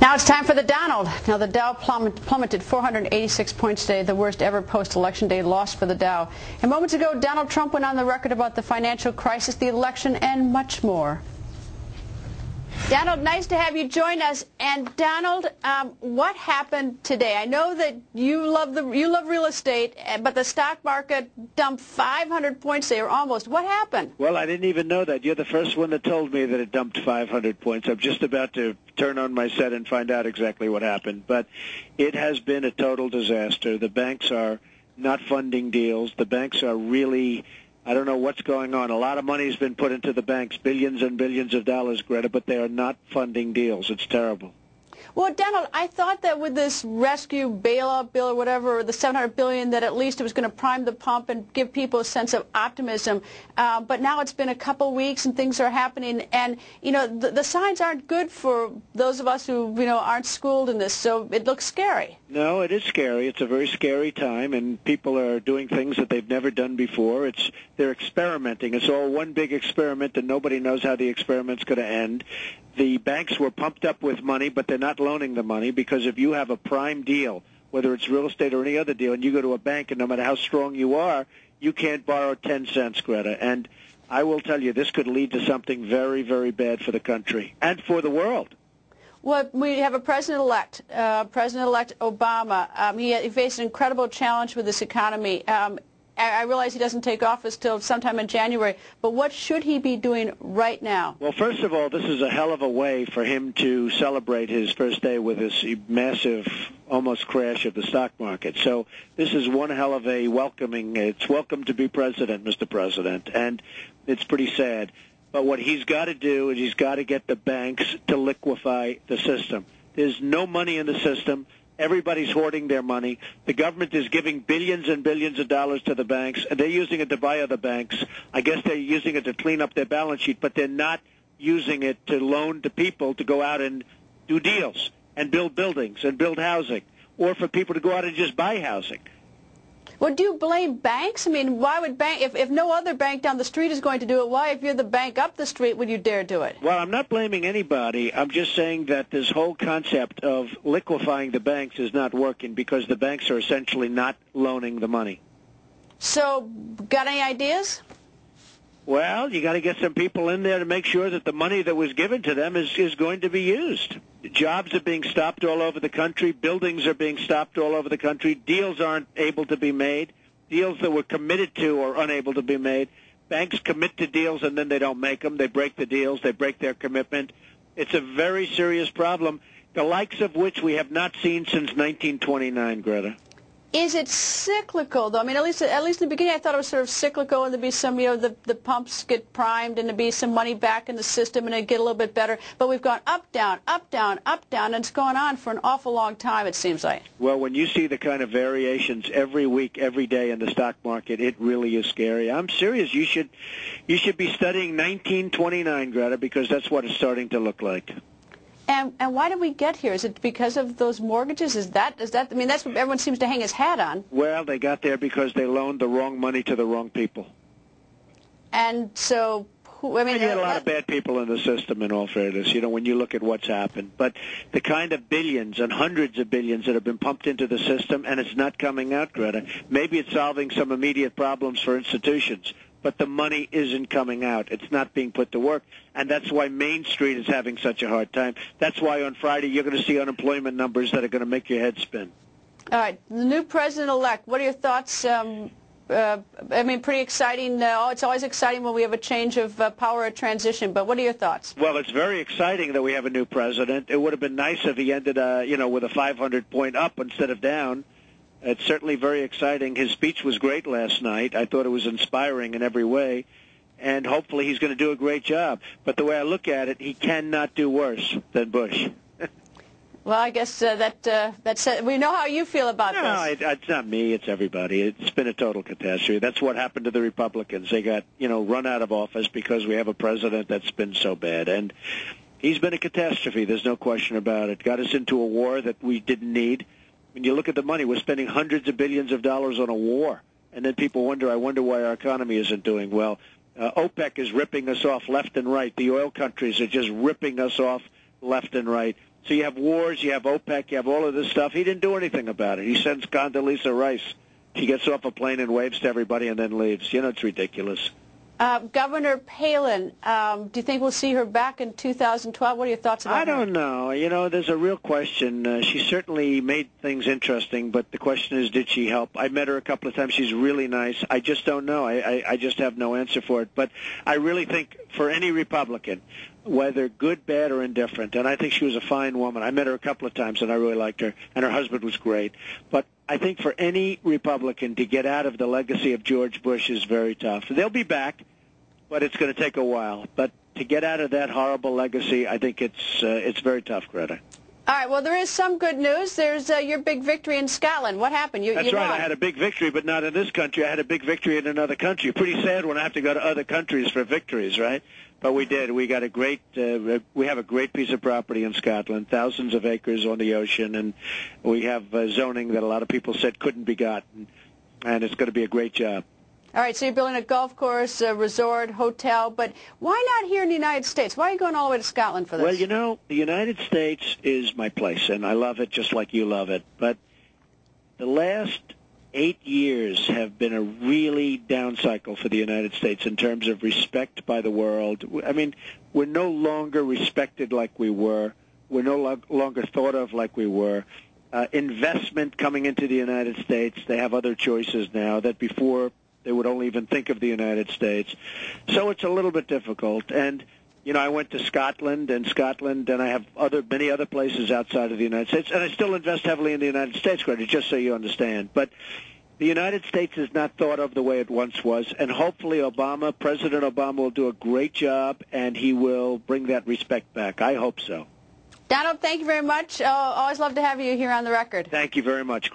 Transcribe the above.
Now it's time for the Donald. Now the Dow plummeted 486 points today, the worst ever post-election day loss for the Dow. And moments ago, Donald Trump went on the record about the financial crisis, the election, and much more. Donald, nice to have you join us. And Donald, what happened today? I know that you love real estate, but the stock market dumped 500 points there, almost. What happened? Well, I didn't even know that. You're the first one that told me that it dumped 500 points. I'm just about to turn on my set and find out exactly what happened. But it has been a total disaster. The banks are not funding deals. The banks are really... I don't know what's going on. A lot of money has been put into the banks, billions and billions of dollars, Greta, but they are not funding deals. It's terrible. Well, Donald, I thought that with this rescue bailout bill or whatever, the $700 billion, that at least it was going to prime the pump and give people a sense of optimism. But now it's been a couple weeks and things are happening. And, you know, the signs aren't good for those of us who, you know, aren't schooled in this. So it looks scary. No, it is scary. It's a very scary time, and people are doing things that they've never done before. They're experimenting. It's all one big experiment, and nobody knows how the experiment's going to end. The banks were pumped up with money, but they're not loaning the money, because if you have a prime deal, whether it's real estate or any other deal, and you go to a bank, and no matter how strong you are, you can't borrow 10 cents, Greta. And I will tell you, this could lead to something very, very bad for the country and for the world. Well, we have a president-elect, President-elect Obama. He faced an incredible challenge with this economy. I realize he doesn't take office till sometime in January, but what should he be doing right now? Well, first of all, this is a hell of a way for him to celebrate his first day with this massive, almost crash of the stock market. So this is one hell of a welcoming. It's welcome to be president, Mr. President, and it's pretty sad. But what he's got to do is he's got to get the banks to liquefy the system. There's no money in the system. Everybody's hoarding their money. The government is giving billions and billions of dollars to the banks, and they're using it to buy other banks. I guess they're using it to clean up their balance sheet, but they're not using it to loan to people to go out and do deals and build buildings and build housing, or for people to go out and just buy housing. Well, do you blame banks? I mean, why would if no other bank down the street is going to do it, why, if you're the bank up the street, would you dare do it? Well, I'm not blaming anybody. I'm just saying that this whole concept of liquefying the banks is not working, because the banks are essentially not loaning the money. So, got any ideas? Well, you got to get some people in there to make sure that the money that was given to them is going to be used. Jobs are being stopped all over the country. Buildings are being stopped all over the country. Deals aren't able to be made. Deals that were committed to are unable to be made. Banks commit to deals and then they don't make them. They break the deals. They break their commitment. It's a very serious problem, the likes of which we have not seen since 1929, Greta. Is it cyclical, though? I mean, at least in the beginning, I thought it was sort of cyclical, and there'd be some, you know, the pumps get primed, and there'd be some money back in the system, and it'd get a little bit better. But we've gone up, down, up, down, up, down, and it's gone on for an awful long time, it seems like. Well, when you see the kind of variations every week, every day in the stock market, it really is scary. I'm serious. You should be studying 1929, Greta, because that's what it's starting to look like. And why did we get here? Is it because of those mortgages? Is that? I mean, that's what everyone seems to hang his hat on. Well, they got there because they loaned the wrong money to the wrong people. And so, I mean, you had a lot of bad people in the system, in all fairness, you know, when you look at what's happened. But the kind of billions and hundreds of billions that have been pumped into the system, and it's not coming out, Greta. Maybe it's solving some immediate problems for institutions, but the money isn't coming out. It's not being put to work, and that's why Main Street is having such a hard time. That's why on Friday you're going to see unemployment numbers that are going to make your head spin. All right, the new president-elect, what are your thoughts? I mean, pretty exciting. It's always exciting when we have a change of power or transition, but what are your thoughts? Well, it's very exciting that we have a new president. It would have been nice if he ended, you know, with a 500-point up instead of down. It's certainly very exciting. His speech was great last night. I thought it was inspiring in every way, and hopefully he's going to do a great job. But the way I look at it, he cannot do worse than Bush. Well, I guess that's we know how you feel about this. No, it's not me. It's everybody. It's been a total catastrophe. That's what happened to the Republicans. They got, you know, run out of office because we have a president that's been so bad. And he's been a catastrophe. There's no question about it. Got us into a war that we didn't need. When you look at the money, we're spending hundreds of billions of dollars on a war. And then people wonder, I wonder why our economy isn't doing well. OPEC is ripping us off left and right. The oil countries are just ripping us off left and right. So you have wars, you have OPEC, you have all of this stuff. He didn't do anything about it. He sends Condoleezza Rice. She gets off a plane and waves to everybody and then leaves. You know, it's ridiculous. Governor Palin, do you think we'll see her back in 2012? What are your thoughts about her? I don't know. You know, there's a real question. She certainly made things interesting, but the question is, did she help? I met her a couple of times. She's really nice. I just don't know. I just have no answer for it. But I really think for any Republican, whether good, bad, or indifferent, and I think she was a fine woman. I met her a couple of times, and I really liked her, and her husband was great. But I think for any Republican to get out of the legacy of George Bush is very tough. They'll be back, but it's going to take a while. But to get out of that horrible legacy, I think it's very tough, Greta. All right, well, there is some good news. There's your big victory in Scotland. What happened? That's right. Won. I had a big victory, but not in this country. I had a big victory in another country. Pretty sad when I have to go to other countries for victories, right? But we did. We got a great. We have a great piece of property in Scotland, thousands of acres on the ocean, and we have zoning that a lot of people said couldn't be gotten, and it's going to be a great job. All right, so you're building a golf course, a resort, hotel, but why not here in the United States? Why are you going all the way to Scotland for this? Well, you know, the United States is my place, and I love it just like you love it. But the last 8 years have been a really down cycle for the United States in terms of respect by the world. I mean, we're no longer respected like we were. We're no longer thought of like we were. Investment coming into the United States, they have other choices now that before they would only even think of the United States. So it's a little bit difficult. And, you know, I went to Scotland, and I have many other places outside of the United States, and I still invest heavily in the United States, Greta, just so you understand. But the United States is not thought of the way it once was, and hopefully President Obama will do a great job, and he will bring that respect back. I hope so. Donald, thank you very much. Always love to have you here on the record. Thank you very much.